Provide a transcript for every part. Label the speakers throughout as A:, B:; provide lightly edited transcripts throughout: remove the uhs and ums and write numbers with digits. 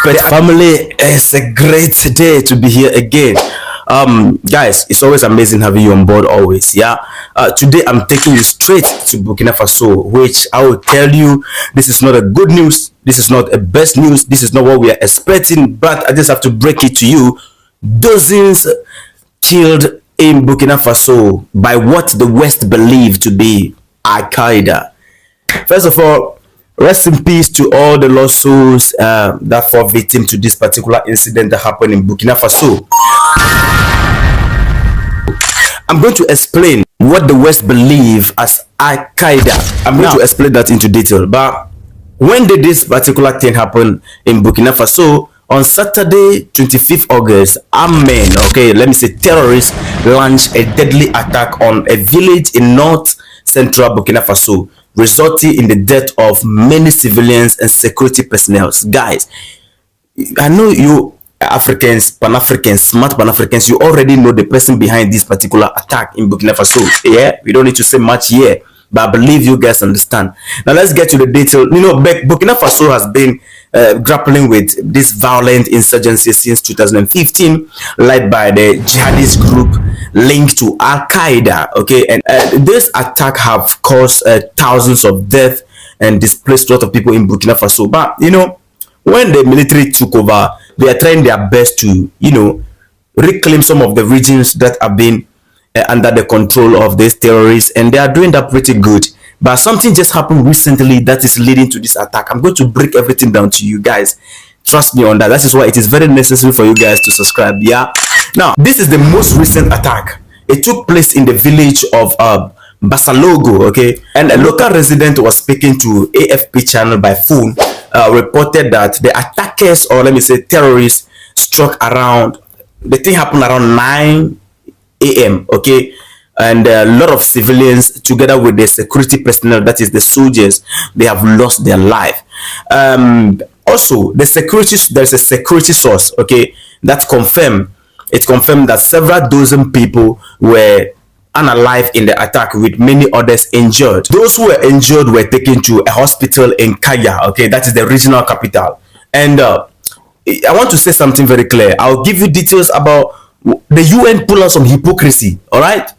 A: But family, it's a great day to be here again. Guys, it's always amazing having you on board always. Yeah. Today I'm taking you straight to Burkina Faso, which I will tell you this is not a good news. This is not a best news. This is not what we are expecting, but I just have to break it to you. Dozens killed in Burkina Faso by what the West believe to be Al Qaeda. First of all, rest in peace to all the lost souls that fall victim to this particular incident that happened in Burkina Faso. I'm going to explain what the West believe as Al Qaeda. I'm going to explain that into detail. But when did this particular thing happen in Burkina Faso? On Saturday, 25th August, armed men, terrorists, launched a deadly attack on a village in north central Burkina Faso, resulting in the death of many civilians and security personnel. Guys, I know you Africans, Pan-Africans, smart Pan-Africans, you already know the person behind this particular attack in Burkina Faso. Yeah, we don't need to say much here, but I believe you guys understand. Now let's get to the detail. You know, Burkina Faso has been grappling with this violent insurgency since 2015, led by the jihadist group linked to Al Qaeda. Okay, and this attack have caused thousands of deaths and displaced a lot of people in Burkina Faso. But you know, when the military took over, they are trying their best to, you know, reclaim some of the regions that have been under the control of these terrorists, and they are doing that pretty good. But something just happened recently that is leading to this attack. I'm going to break everything down to you guys. Trust me on that. That is why it is very necessary for you guys to subscribe. Yeah. Now, this is the most recent attack. It took place in the village of Basalogo. Okay, and a local resident was speaking to AFP channel by phone. Reported that the attackers, or let me say terrorists, struck around, the thing happened around 9 a.m. okay, and a lot of civilians together with the security personnel, that is the soldiers, they have lost their life. Also there's a security source, okay, that confirmed that several dozen people were unalive in the attack, with many others injured. Those who were injured were taken to a hospital in Kaya, okay, that is the regional capital. And I want to say something very clear. I'll give you details about the UN pull out some hypocrisy. All right,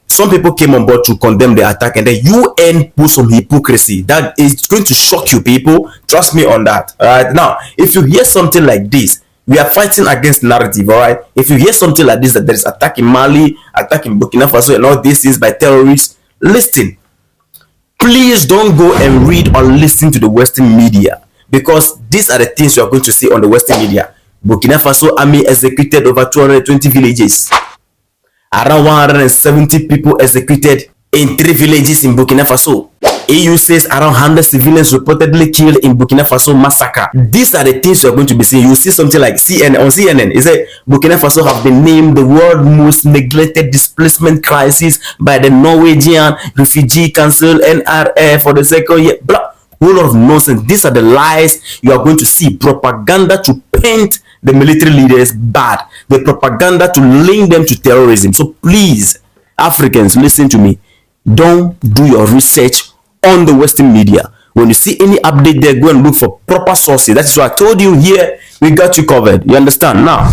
A: some people came on board to condemn the attack, and the UN pulled some hypocrisy that is going to shock you people. Trust me on that. All right, now if you hear something like this, we are fighting against narrative. All right, if you hear something like this, that there is attack in Mali, attack in Burkina Faso, and all these things by terrorists, listen, please don't go and read or listen to the Western media, because these are the things you are going to see on the Western media. Burkina Faso army executed over 220 villages, around 170 people executed in 3 villages in Burkina Faso. EU says around 100 civilians reportedly killed in Burkina Faso massacre. These are the things you're going to be seeing. You see something like CNN. It said Burkina Faso have been named the world most neglected displacement crisis by the Norwegian Refugee Council (NRF) for the second year. Blah, whole lot of nonsense. These are the lies you are going to see. Propaganda to paint the military leaders bad. The propaganda to link them to terrorism. So please, Africans, listen to me. Don't do your research on the Western media. When you see any update there, go and look for proper sources. That's why I told you here, we got you covered. You understand? Now,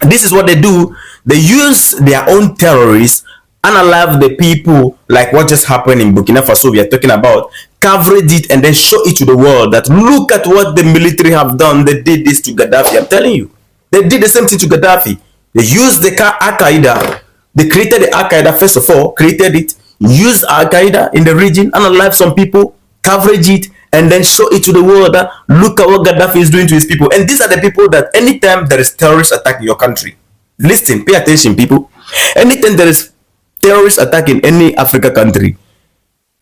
A: this is what they do. They use their own terrorists, unalive the people, like what just happened in Burkina Faso we are talking about, coverage it, and then show it to the world that look at what the military have done. They did this to Gaddafi. I'm telling you, they did the same thing to Gaddafi. They used the Al Qaeda. They created the Al Qaeda first of all, created it, used Al Qaeda in the region, unalive some people, coverage it, and then show it to the world that look at what Gaddafi is doing to his people. And these are the people that anytime there is terrorist attack in your country, listen, pay attention, people. Anytime there is terrorist attack in any Africa country,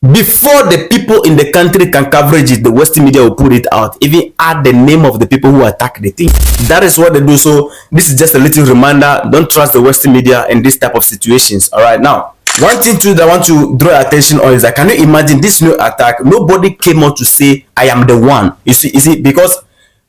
A: before the people in the country can coverage it, the Western media will put it out, even add the name of the people who attack the thing. That is what they do. So this is just a little reminder. Don't trust the Western media in this type of situations. All right, now one thing too that I want to draw attention on is that, can you imagine this new attack? Nobody came out to say I am the one. You see, because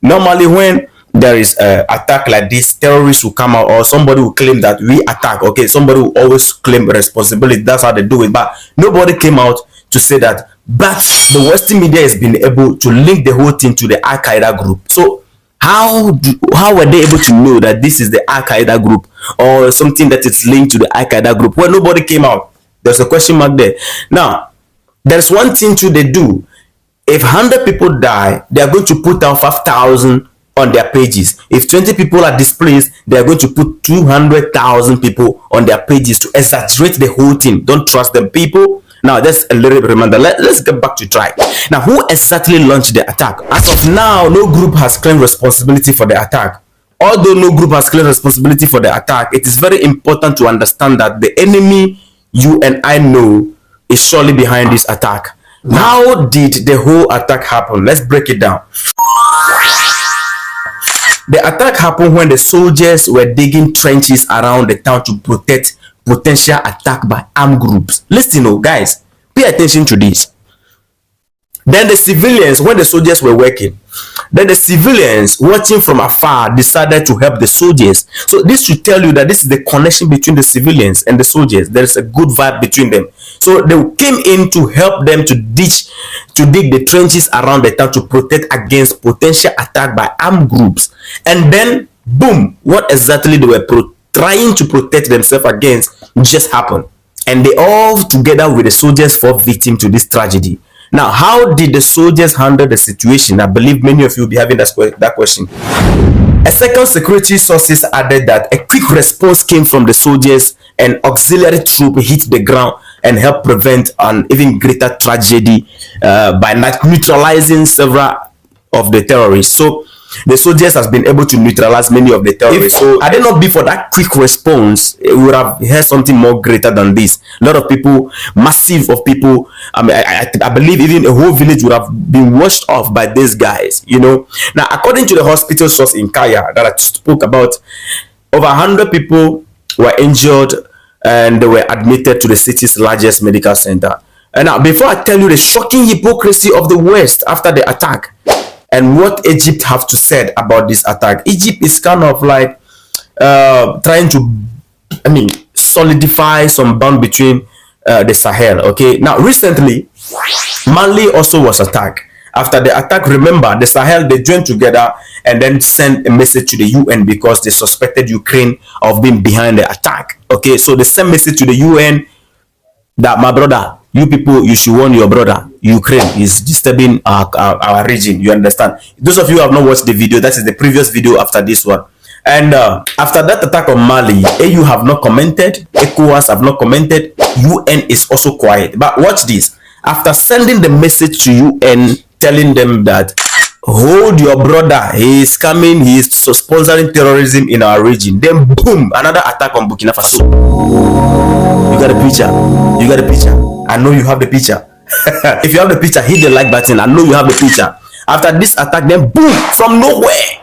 A: normally when there is a attack like this, terrorists will come out, or somebody will claim that we attack. Okay, somebody will always claim responsibility. That's how they do it. But nobody came out to say that but the Western media has been able to link the whole thing to the Al Qaeda group. So how were they able to know that this is the Al Qaeda group or something that is linked to the Al Qaeda group? Well, nobody came out. There's a question mark there. Now, there's one thing too they do. If 100 people die, they are going to put down 5,000 on their pages. If 20 people are displaced, they are going to put 200,000 people on their pages to exaggerate the whole thing. Don't trust them, people. Now, just a little reminder. Let's get back to track. Now, who exactly launched the attack? As of now, no group has claimed responsibility for the attack. Although no group has claimed responsibility for the attack, it is very important to understand that the enemy you and I know is surely behind this attack. How did the whole attack happen? Let's break it down. The attack happened when the soldiers were digging trenches around the town to protect potential attack by armed groups. Listen, guys, pay attention to this. Then the civilians, when the soldiers were working, then the civilians watching from afar decided to help the soldiers. So this should tell you that this is the connection between the civilians and the soldiers. There is a good vibe between them. So they came in to help them to dig the trenches around the town to protect against potential attack by armed groups. And then, boom, what exactly they were trying to protect themselves against just happened. And they all together with the soldiers fall victim to this tragedy. Now, how did the soldiers handle the situation? I believe many of you will be having that question. A second security sources added that a quick response came from the soldiers and auxiliary troop hit the ground and helped prevent an even greater tragedy by neutralizing several of the terrorists. So the soldiers has been able to neutralize many of the terrorists. So had it not been for that quick response, we would have heard something more greater than this. A lot of people, massive of people, I believe even a whole village would have been washed off by these guys, you know. Now, according to the hospital source in Kaya that I spoke about, over 100 people were injured and they were admitted to the city's largest medical center. And now, before I tell you the shocking hypocrisy of the West after the attack, and what Egypt have to say about this attack. Egypt is kind of like trying to, solidify some bond between the Sahel. Okay, now recently, Mali also was attacked. After the attack, remember, the Sahel, they joined together and then sent a message to the UN because they suspected Ukraine of being behind the attack. Okay, so they sent message to the UN that, my brother, you people, you should warn your brother. Ukraine is disturbing our region. You understand? Those of you who have not watched the video, that is the previous video after this one. And after that attack on Mali, AU have not commented, ECOWAS have not commented, UN is also quiet. But watch this. After sending the message to UN, telling them that, hold your brother, he is coming, he is sponsoring terrorism in our region. Then boom, another attack on Burkina Faso. You got a picture? You got a picture? I know you have the picture. If you have the picture, hit the like button. I know you have the picture. After this attack, then boom, from nowhere,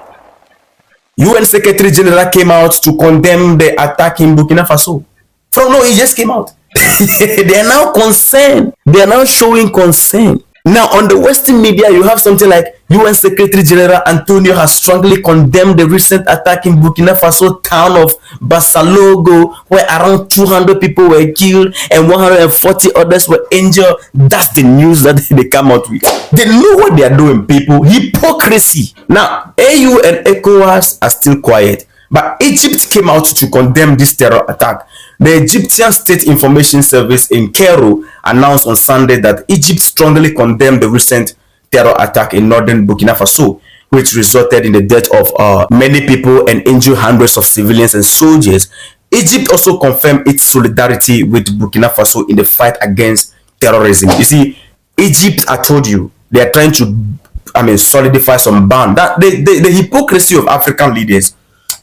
A: UN Secretary General came out to condemn the attack in Burkina Faso. From nowhere, he just came out. They are now concerned. They are now showing concern. Now, on the Western media, you have something like UN Secretary General Antonio has strongly condemned the recent attack in Burkina Faso town of Basalogo, where around 200 people were killed and 140 others were injured. That's the news that they come out with. They know what they are doing, people. Hypocrisy. Now, AU and ECOWAS are still quiet, but Egypt came out to condemn this terror attack. The Egyptian State Information Service in Cairo announced on Sunday that Egypt strongly condemned the recent terror attack in northern Burkina Faso, which resulted in the death of many people and injured hundreds of civilians and soldiers. Egypt also confirmed its solidarity with Burkina Faso in the fight against terrorism. You see, Egypt, I told you, they are trying to, solidify some bond. That the hypocrisy of African leaders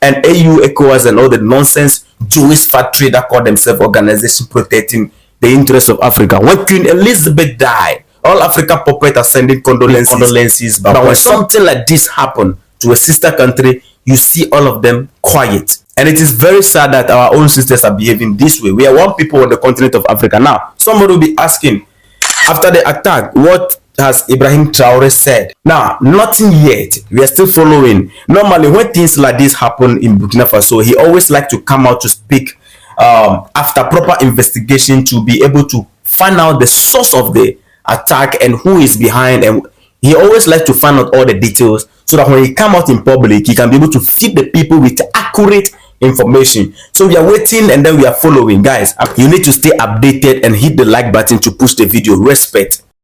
A: and AU, ECOWAS, and all the nonsense Jewish factory that call themselves organization protecting the interests of Africa. When Queen Elizabeth died, all Africa puppets are sending condolences. But when something like this happen to a sister country, you see all of them quiet. And it is very sad that our own sisters are behaving this way. We are one people on the continent of Africa. Now, somebody will be asking, after the attack, what has Ibrahim Traore said? Now, nothing yet. We are still following. Normally, when things like this happen in Burkina Faso, he always like to come out to speak after proper investigation to be able to find out the source of the attack and who is behind, and he always likes to find out all the details so that when he come out in public, he can be able to feed the people with accurate information. So we are waiting and then we are following. Guys, you need to stay updated and hit the like button to push the video. Respect.